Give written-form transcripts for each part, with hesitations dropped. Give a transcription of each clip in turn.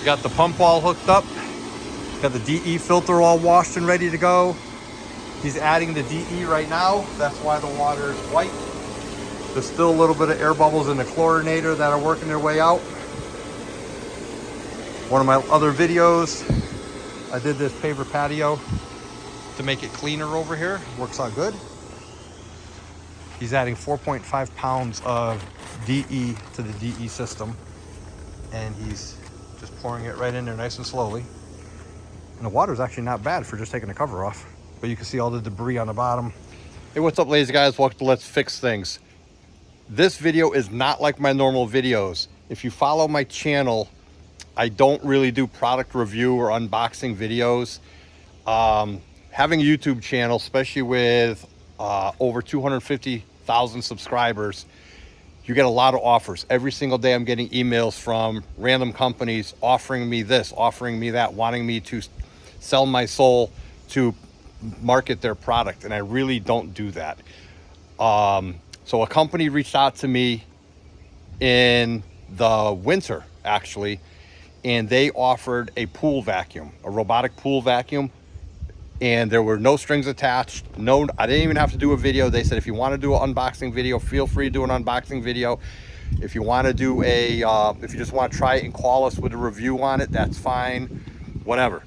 Got the pump all hooked up. Got the DE filter all washed and ready to go. He's adding the DE right now. That's why the water is white. There's still a little bit of air bubbles in the chlorinator that are working their way out. One of my other videos, I did this paper patio to make it cleaner over here. Works out good. He's adding 4.5 pounds of DE to the DE system. And he's just pouring it right in there nice and slowly. And the water is actually not bad for just taking the cover off. But you can see all the debris on the bottom. Hey, what's up, ladies and guys? Welcome to Let's Fix Things. This video is not like my normal videos. If you follow my channel, I don't really do product review or unboxing videos. Having a YouTube channel, especially with over 250,000 subscribers, you get a lot of offers. Every single day I'm getting emails from random companies offering me this, offering me that, wanting me to sell my soul to market their product, and I really don't do that. So a company reached out to me in the winter, actually, and they offered a pool vacuum, a robotic pool vacuum, and there were no strings attached. No, I didn't even have to do a video. They said, if you want to do an unboxing video, feel free to do an unboxing video. If you want to do a, if you just want to try it and call us with a review on it, that's fine, whatever.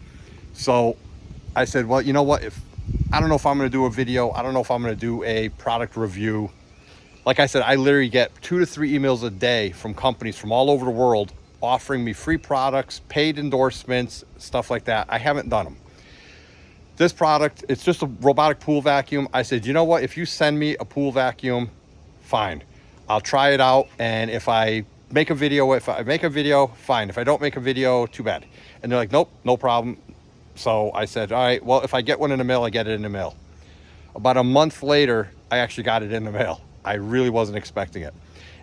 So I said, well, you know what? I don't know if I'm going to do a video. I don't know if I'm going to do a product review. Like I said, I literally get 2 to 3 emails a day from companies from all over the world offering me free products, paid endorsements, stuff like that. I haven't done them. This product, it's just a robotic pool vacuum. I said, you know what? If you send me a pool vacuum, fine. I'll try it out. And if I make a video, fine. If I don't make a video, too bad. And they're like, nope, no problem. So I said, all right, well, if I get one in the mail, I get it in the mail. About a month later, I actually got it in the mail. I really wasn't expecting it.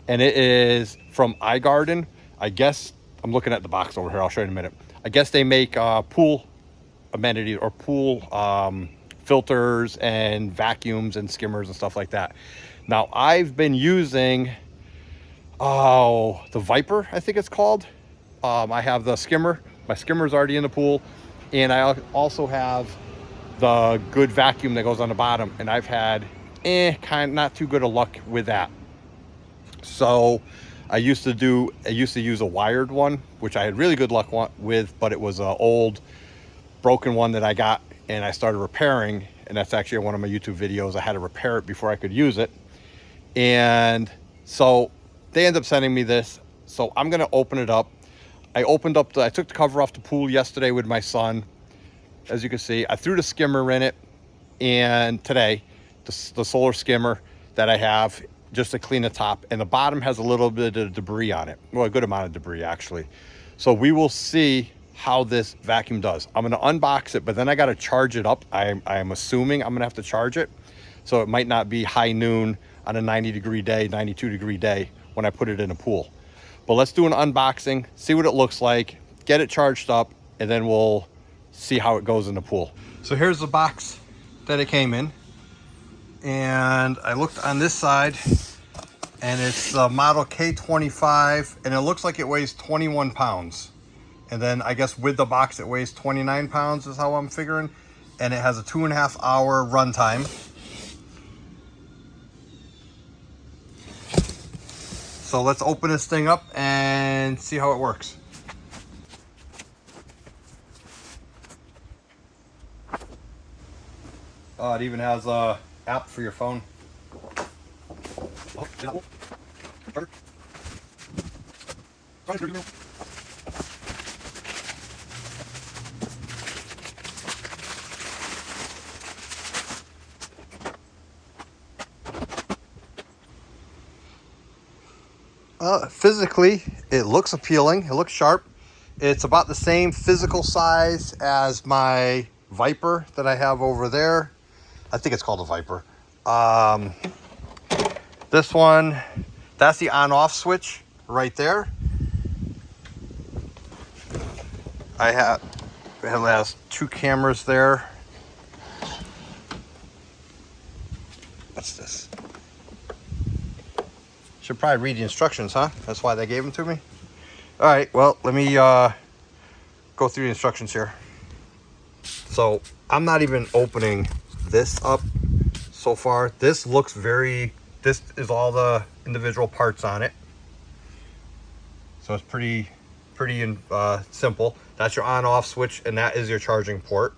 And it is from iGarden. I guess, I'm looking at the box over here. I'll show you in a minute. I guess they make pool amenities or pool filters and vacuums and skimmers and stuff like that. Now, I've been using, the Viper, I think it's called. I have the skimmer. My skimmer's already in the pool. And I also have the good vacuum that goes on the bottom. And I've had not too good of luck with that. So I used to use a wired one, which I had really good luck with, but it was an old broken one that I got and I started repairing. And that's actually one of my YouTube videos. I had to repair it before I could use it. And so they end up sending me this. So I'm going to open it up. I took the cover off the pool yesterday with my son. As you can see, I threw the skimmer in it. And today, the solar skimmer that I have just to clean the top, and the bottom has a little bit of debris on it. Well, a good amount of debris actually. So we will see how this vacuum does. I'm going to unbox it, but then I got to charge it up. I'm assuming I'm going to have to charge it. So it might not be high noon on a 90-degree day, 92-degree day when I put it in a pool. But let's do an unboxing, see what it looks like, get it charged up, and then we'll see how it goes in the pool. So here's the box that it came in. And I looked on this side, and it's the model K25, and it looks like it weighs 21 pounds. And then I guess with the box, it weighs 29 pounds is how I'm figuring. And it has a 2.5 hour run time. So let's open this thing up and see how it works. Oh, it even has a app for your phone. Physically, it looks appealing. It looks sharp. It's about the same physical size as my Viper that I have over there. I think it's called a Viper. This one, that's the on-off switch right there. It has 2 cameras there. What's this? Should probably read the instructions, huh? That's why they gave them to me. All right, well, let me go through the instructions here. So I'm not even opening this up so far. This looks this is all the individual parts on it. So it's pretty simple. That's your on-off switch, and that is your charging port.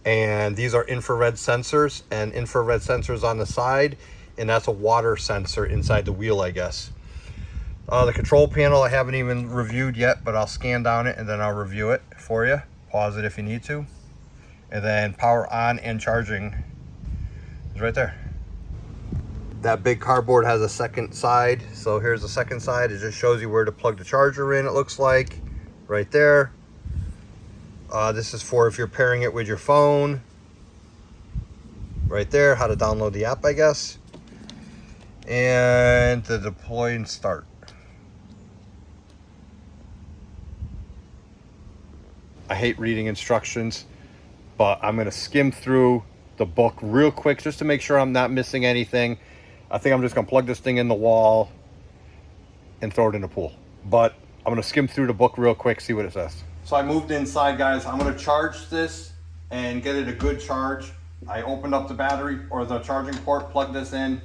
And these are infrared sensors, and infrared sensors on the side, and that's a water sensor inside the wheel, I guess. The control panel I haven't even reviewed yet, but I'll scan down it and then I'll review it for you. Pause it if you need to. And then power on and charging is right there. That big cardboard has a second side. So here's the second side. It just shows you where to plug the charger in, it looks like. Right there. This is for if you're pairing it with your phone. Right there, how to download the app, I guess. And the deploy and start. I hate reading instructions, but I'm gonna skim through the book real quick just to make sure I'm not missing anything. I think I'm just gonna plug this thing in the wall and throw it in the pool. But I'm gonna skim through the book real quick, see what it says. So I moved inside, guys. I'm gonna charge this and get it a good charge. I opened up the battery or the charging port, plugged this in.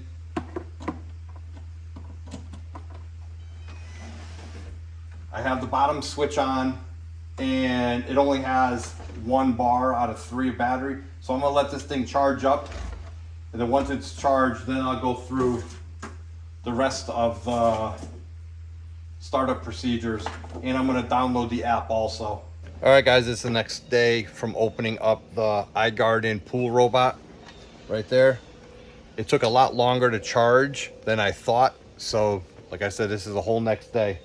I have the bottom switch on, and it only has 1 bar out of 3 of battery. So I'm gonna let this thing charge up, and then once it's charged, then I'll go through the rest of the startup procedures, and I'm gonna download the app also. All right, guys, it's the next day from opening up the iGarden pool robot right there. It took a lot longer to charge than I thought. So like I said, this is the whole next day.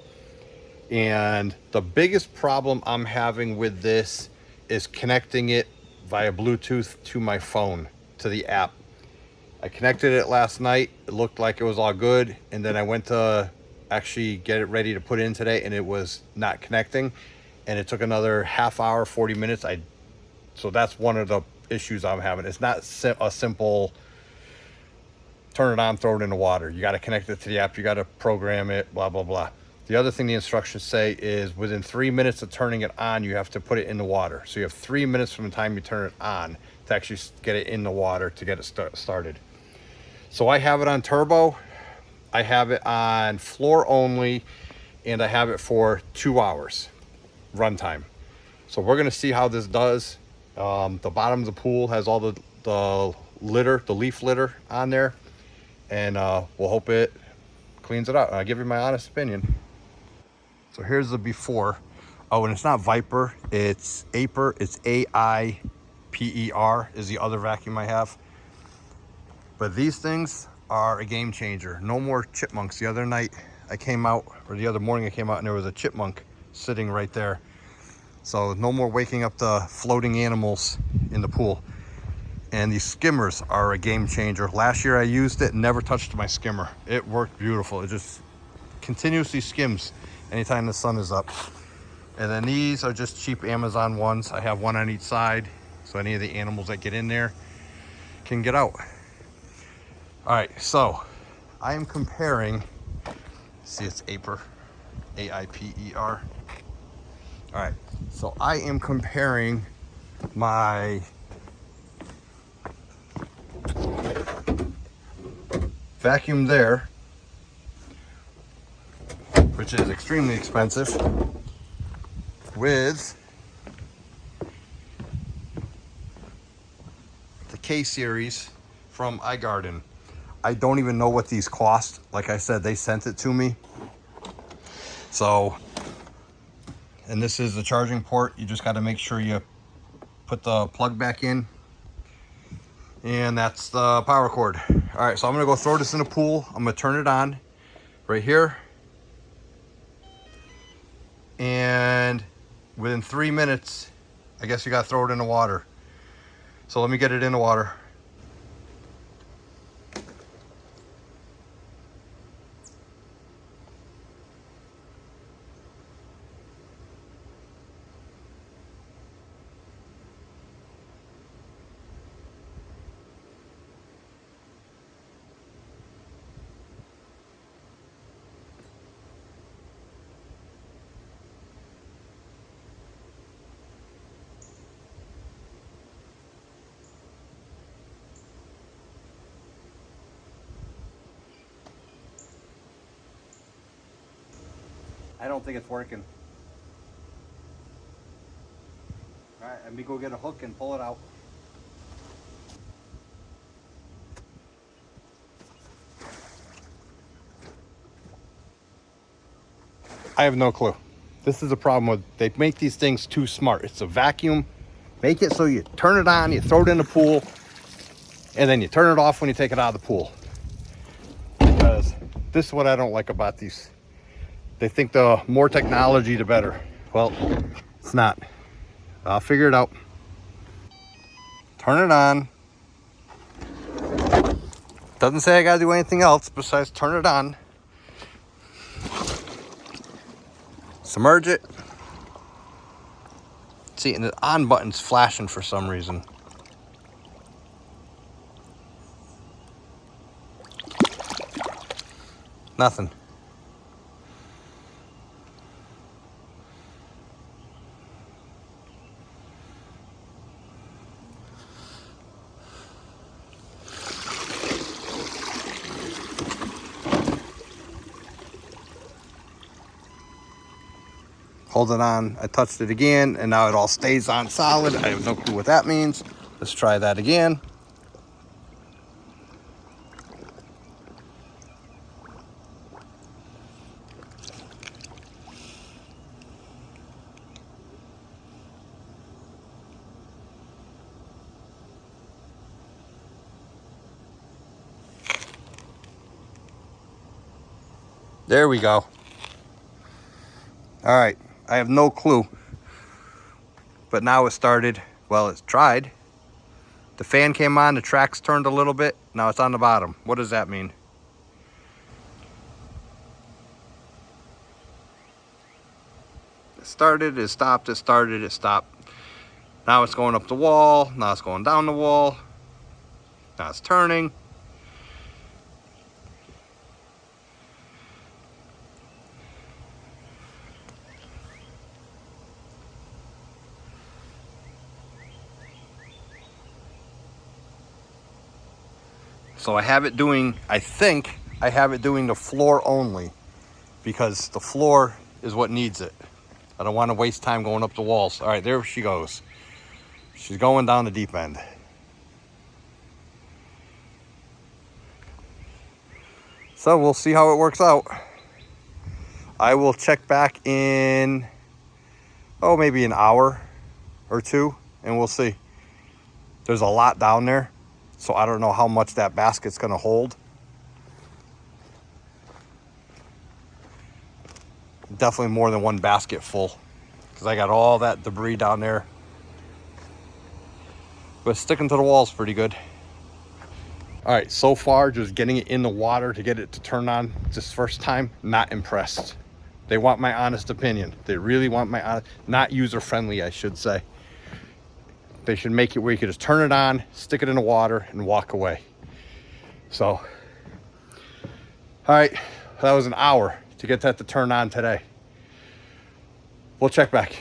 And the biggest problem I'm having with this is connecting it via Bluetooth to my phone, to the app. I connected it last night. It looked like it was all good. And then I went to actually get it ready to put in today, and it was not connecting. And it took another half hour, 40 minutes. So that's one of the issues I'm having. It's not a simple turn it on, throw it in the water. You got to connect it to the app. You got to program it, blah, blah, blah. The other thing the instructions say is within 3 minutes of turning it on, you have to put it in the water. So you have 3 minutes from the time you turn it on to actually get it in the water to get it started. So I have it on turbo. I have it on floor only, and I have it for 2 hours runtime. So we're gonna see how this does. The bottom of the pool has all the litter, the leaf litter on there, and we'll hope it cleans it out. I'll give you my honest opinion. So here's the before. Oh, and it's not Viper, it's IAPER. It's AIPER is the other vacuum I have. But these things are a game changer. No more chipmunks. The other night I came out, or the other morning I came out, and there was a chipmunk sitting right there. So no more waking up the floating animals in the pool. And these skimmers are a game changer. Last year I used it, never touched my skimmer. It worked beautiful. It just continuously skims anytime the sun is up. And then these are just cheap Amazon ones. I have one on each side, so any of the animals that get in there can get out. All right, so I am comparing, see, it's IAPER, AIPER. All right, so I am comparing my vacuum there, which is extremely expensive, with the K series from iGarden. I don't even know what these cost. Like I said, they sent it to me. So, and this is the charging port. You just got to make sure you put the plug back in. And that's the power cord. All right, so I'm gonna go throw this in the pool. I'm gonna turn it on right here. And within 3 minutes, I guess you gotta throw it in the water. So let me get it in the water. I don't think it's working. All right, let me go get a hook and pull it out. I have no clue. This is a problem with, they make these things too smart. It's a vacuum. Make it so you turn it on, you throw it in the pool, and then you turn it off when you take it out of the pool. Because this is what I don't like about these. They think the more technology, the better. Well, it's not. I'll figure it out. Turn it on. Doesn't say I gotta do anything else besides turn it on. Submerge it. See, and the on button's flashing for some reason. Nothing. Hold it on. I touched it again, and now it all stays on solid. I have no clue what that means. Let's try that again. There we go. All right, I have no clue. But now it started, well, it's tried. The fan came on, the tracks turned a little bit. Now it's on the bottom. What does that mean? It started, it stopped, it started, it stopped. Now it's going up the wall, now it's going down the wall. Now it's turning. So I have it doing, I think I have it doing the floor only because the floor is what needs it. I don't want to waste time going up the walls. All right, there she goes. She's going down the deep end. So we'll see how it works out. I will check back in, oh, maybe an hour or two, and we'll see. There's a lot down there, so I don't know how much that basket's gonna hold. Definitely more than one basket full, because I got all that debris down there. But sticking to the walls pretty good. All right, so far, just getting it in the water to get it to turn on this first time, not impressed. They want my honest opinion. They really want my honest, not user-friendly, I should say. They should make it where you can just turn it on, stick it in the water, and walk away. So, all right, that was an hour to get that to turn on today. We'll check back.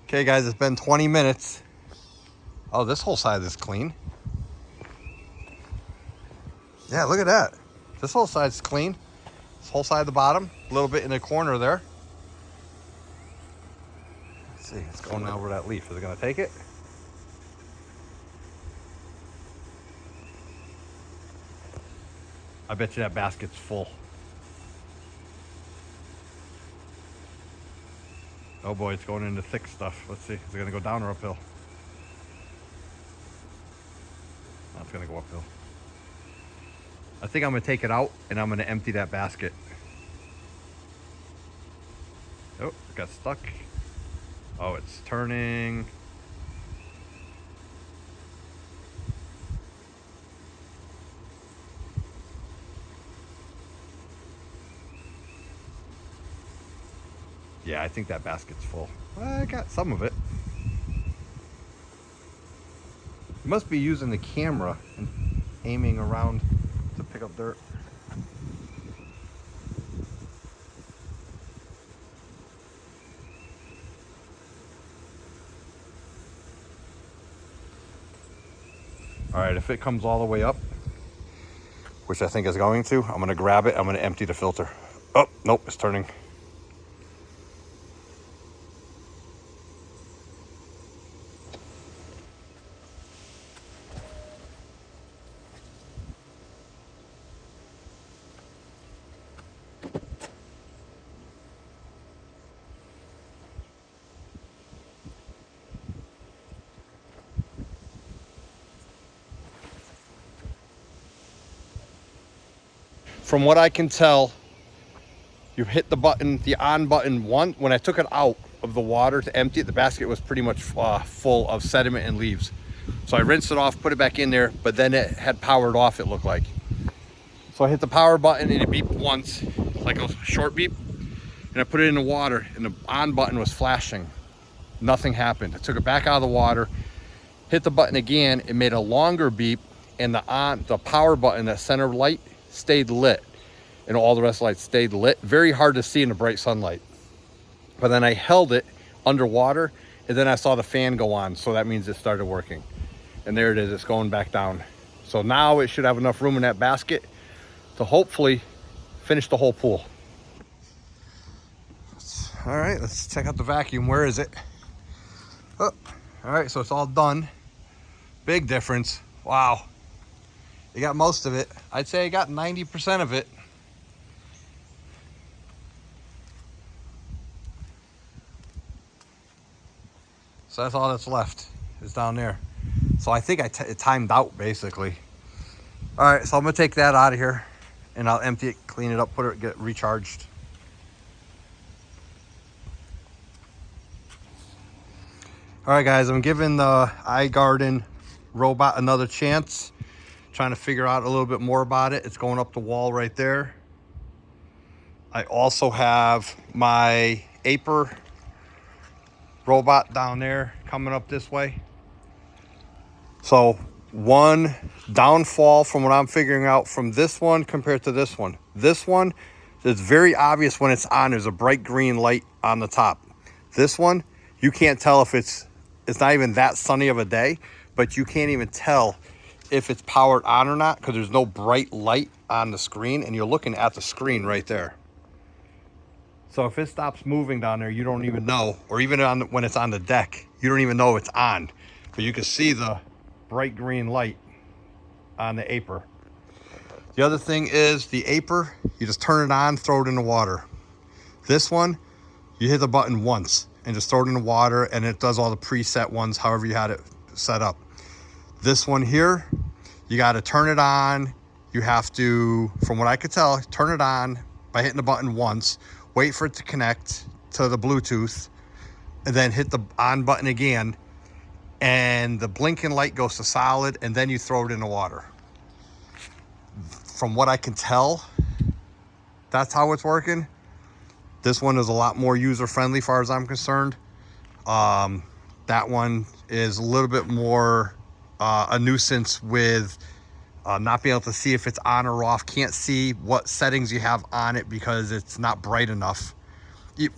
Okay, guys, it's been 20 minutes. Oh, this whole side is clean. Yeah, look at that. This whole side's clean. This whole side of the bottom, a little bit in the corner there. Let's see, it's going over that leaf. Is it gonna take it? I bet you that basket's full. Oh boy, it's going into thick stuff. Let's see, is it gonna go down or uphill? No, it's gonna go uphill. I think I'm gonna take it out and I'm gonna empty that basket. Oh, it got stuck. Oh, it's turning. Yeah, I think that basket's full. I got some of it. You must be using the camera and aiming around to pick up dirt. All right, if it comes all the way up, which I think is going to, I'm gonna grab it, I'm gonna empty the filter. Oh, nope, it's turning. From what I can tell, you hit the button, the on button once. When I took it out of the water to empty it, the basket was pretty much full of sediment and leaves. So I rinsed it off, put it back in there, but then it had powered off, it looked like. So I hit the power button and it beeped once, like a short beep, and I put it in the water and the on button was flashing. Nothing happened. I took it back out of the water, hit the button again, it made a longer beep, and the power button, that center light, stayed lit, and all the rest of the lights stayed lit. Very hard to see in the bright sunlight. But then I held it underwater, and then I saw the fan go on, so that means it started working. And there it is, it's going back down. So now it should have enough room in that basket to hopefully finish the whole pool. All right, let's check out the vacuum. Where is it? Oh, all right, so it's all done. Big difference. Wow. You got most of it. I'd say I got 90% of it. So that's all that's left is down there. So I think it timed out basically. All right, so I'm gonna take that out of here and I'll empty it, clean it up, put it, get it recharged. All right, guys, I'm giving the iGarden robot another chance. Trying to figure out a little bit more about it. It's going up the wall right there. I also have my IAPER robot down there coming up this way. So one downfall from what I'm figuring out from this one compared to this one. This one is very obvious when it's on. There's a bright green light on the top. This one, you can't tell if it's not even that sunny of a day, but you can't even tell if it's powered on or not because there's no bright light on the screen and you're looking at the screen right there. So if it stops moving down there, you don't even know, or even when it's on the deck, you don't even know it's on, but you can see the bright green light on the IAPER. The other thing is the IAPER, you just turn it on, throw it in the water. This one, you hit the button once and just throw it in the water and it does all the preset ones, however you had it set up. This one here, you got to turn it on. You have to, from what I could tell, turn it on by hitting the button once, wait for it to connect to the Bluetooth, and then hit the on button again, and the blinking light goes to solid, and then you throw it in the water. From what I can tell, that's how it's working. This one is a lot more user-friendly as far as I'm concerned. That one is a little bit more a nuisance with not being able to see if it's on or off. Can't see what settings you have on it because it's not bright enough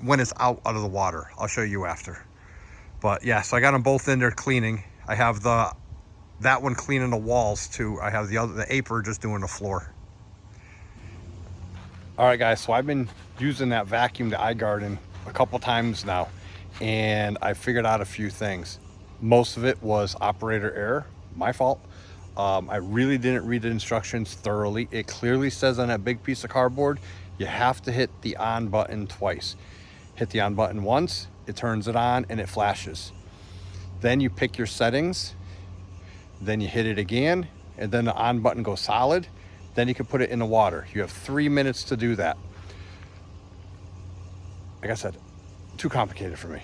when it's out of the water. I'll show you after. But yeah, so I got them both in there cleaning. I have that one cleaning the walls too. I have the IAPER just doing the floor. All right, guys, so I've been using that vacuum, the iGarden, a couple times now, and I figured out a few things. Most of it was operator error, my fault. I really didn't read the instructions thoroughly. It clearly says on that big piece of cardboard, you have to hit the on button twice. Hit the on button once, it turns it on and it flashes. Then you pick your settings, then you hit it again, and then the on button goes solid. Then you can put it in the water. You have 3 minutes to do that. Like I said, too complicated for me.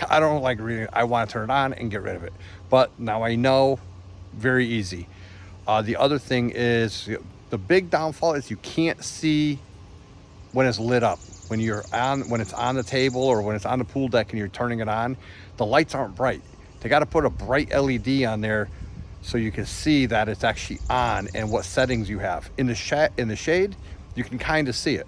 I don't like reading it. I want to turn it on and get rid of it. But now I know, very easy. The other thing is, the big downfall is you can't see when it's lit up. When it's on the table or when it's on the pool deck and you're turning it on, the lights aren't bright. They got to put a bright LED on there so you can see that it's actually on and what settings you have. In the shade, you can kind of see it.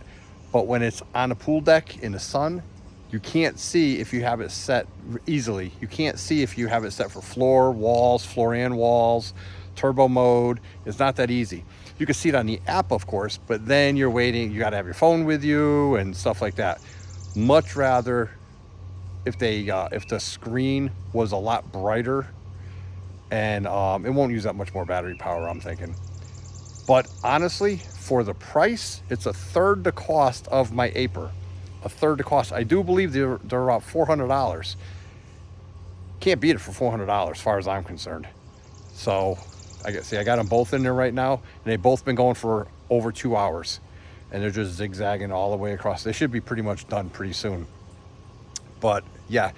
But when it's on the pool deck in the sun, you can't see if you have it set easily. You can't see if you have it set for floor and walls, turbo mode. It's not that easy. You can see it on the app, of course, but then you're waiting. You got to have your phone with you and stuff like that. Much rather if the screen was a lot brighter, and it won't use that much more battery power, I'm thinking. But honestly, for the price, it's a third the cost of my IAPER. A third the cost. I do believe they're about $400. Can't beat it for $400 as far as I'm concerned. So I got them both in there right now, and they've both been going for over 2 hours. and they're just zigzagging all the way across. They should be pretty much done pretty soon. But yeah,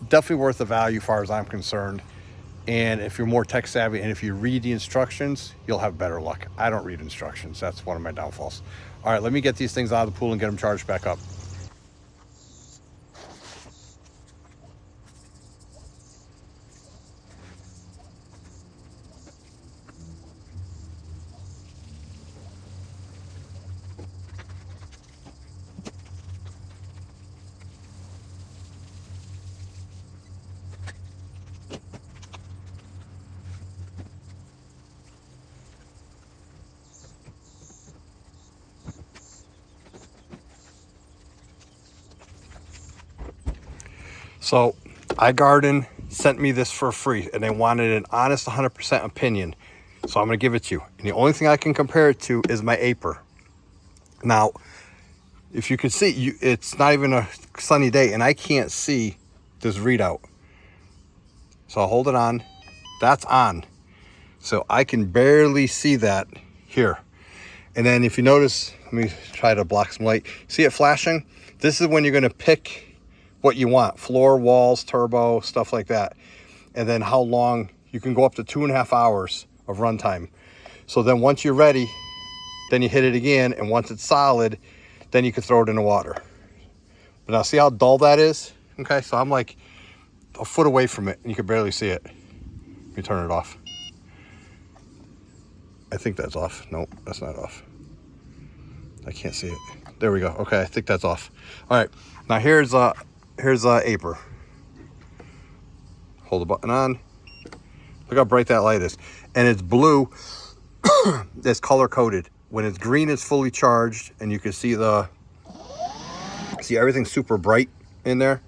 definitely worth the value as far as I'm concerned. And if you're more tech savvy and if you read the instructions, you'll have better luck. I don't read instructions. That's one of my downfalls. All right, let me get these things out of the pool and get them charged back up. So iGarden sent me this for free, and they wanted an honest 100% opinion. So I'm going to give it to you. And the only thing I can compare it to is my IAPER. Now, if you can see, it's not even a sunny day, and I can't see this readout. So I'll hold it on. That's on. So I can barely see that here. And then if you notice, let me try to block some light. See it flashing? This is when you're going to pick what you want: floor, walls, turbo, stuff like that. And then how long, you can go up to 2.5 hours of runtime. So then once you're ready, then you hit it again, and once it's solid, then you can throw it in the water. But now see how dull that is? Okay, so I'm like a foot away from it and you can barely see it. Let me turn it off. I think that's off. Nope, that's not off. I can't see it. There we go. Okay, I think that's off. All right, now here's IAPER. Hold the button on. Look how bright that light is. And it's blue. It's color coded. When it's green, it's fully charged, and you can see everything's super bright in there.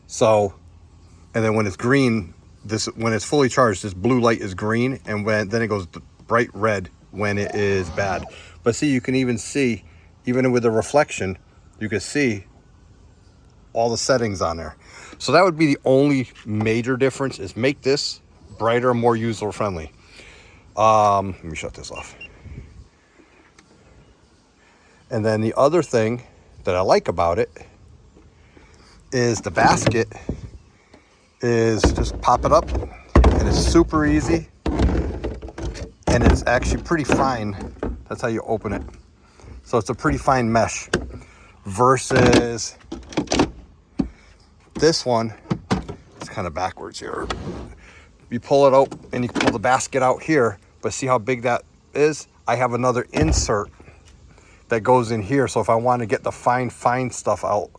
So, and then when it's green, when it's fully charged, this blue light is green, and then it goes bright red when it is bad. But see, you can even see, even with the reflection, you can see all the settings on there. So that would be the only major difference, is make this brighter, more user friendly. Let me shut this off. And then the other thing that I like about it is the basket is just pop it up, and it's super easy, and it's actually pretty fine. That's how you open it. So it's a pretty fine mesh versus this one. It's kind of backwards here. You pull it out and you can pull the basket out here, but see how big that is? I have another insert that goes in here. So if I want to get the fine stuff out,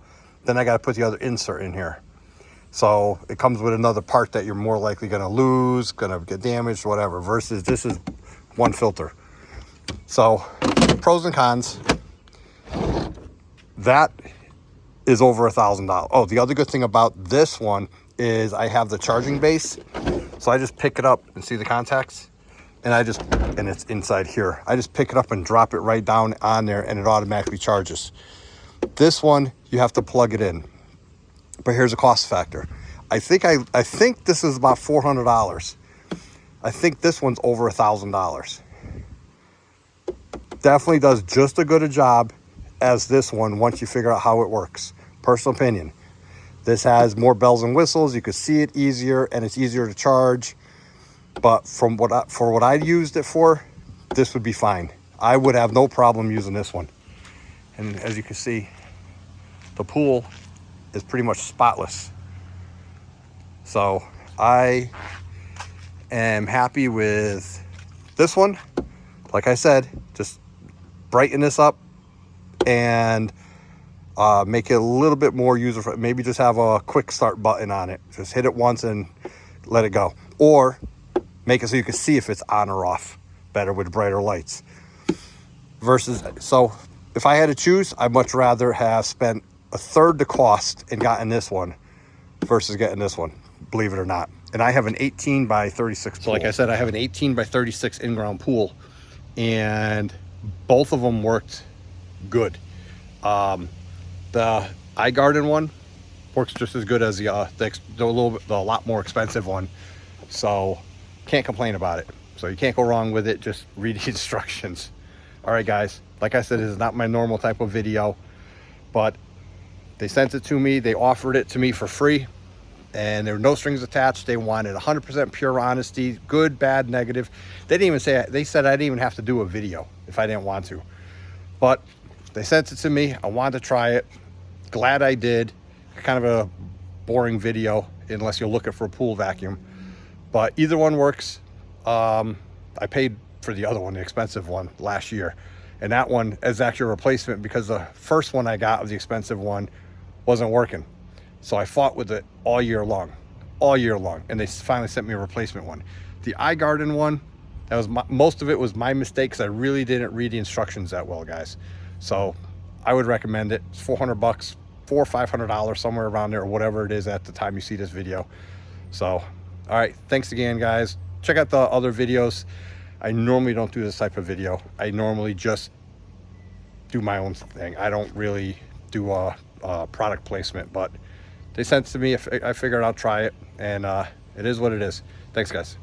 then I got to put the other insert in here. So it comes with another part that you're more likely going to lose, going to get damaged, whatever, versus this is one filter. So pros and cons. That is over $1,000. Oh, the other good thing about this one is I have the charging base. So I just pick it up and see the contacts, and it's inside here. I just pick it up and drop it right down on there, and it automatically charges. This one, you have to plug it in. But here's a cost factor. I think this is about $400. I think this one's over $1,000. Definitely does just as good a job as this one once you figure out how it works. Personal opinion. This has more bells and whistles. You can see it easier, and it's easier to charge. But for what I used it for, this would be fine. I would have no problem using this one. And as you can see, the pool is pretty much spotless. So I am happy with this one. Like I said, just brighten this up and make it a little bit more user-friendly. Maybe just have a quick start button on it. Just hit it once and let it go. Or make it so you can see if it's on or off better with brighter lights. So if I had to choose, I'd much rather have spent a third the cost and gotten this one versus getting this one, believe it or not. And I have an 18 by 36 pool. So like I said, I have an 18 by 36 in-ground pool, and both of them worked good. The iGarden one works just as good as the lot more expensive one. So can't complain about it. So you can't go wrong with it. Just read the instructions. All right, guys. Like I said, this is not my normal type of video, but they sent it to me. They offered it to me for free, and there were no strings attached. They wanted 100% pure honesty, good, bad, negative. They didn't even say, they said I didn't even have to do a video if I didn't want to. But they sent it to me. I wanted to try it. Glad I did. Kind of a boring video unless you're looking for a pool vacuum. But either one works. I paid for the other one, the expensive one, last year. And that one is actually a replacement because the first one I got of the expensive one wasn't working. So I fought with it all year long. And they finally sent me a replacement one. The iGarden one, that was most of it was my mistake because I really didn't read the instructions that well, guys. So I would recommend it. It's $400, $400 or $500, somewhere around there, or whatever it is at the time you see this video. So, all right, thanks again, guys. Check out the other videos. I normally don't do this type of video. I normally just do my own thing. I don't really do a product placement, but they sent it to me. I figured I'll try it, and it is what it is. Thanks, guys.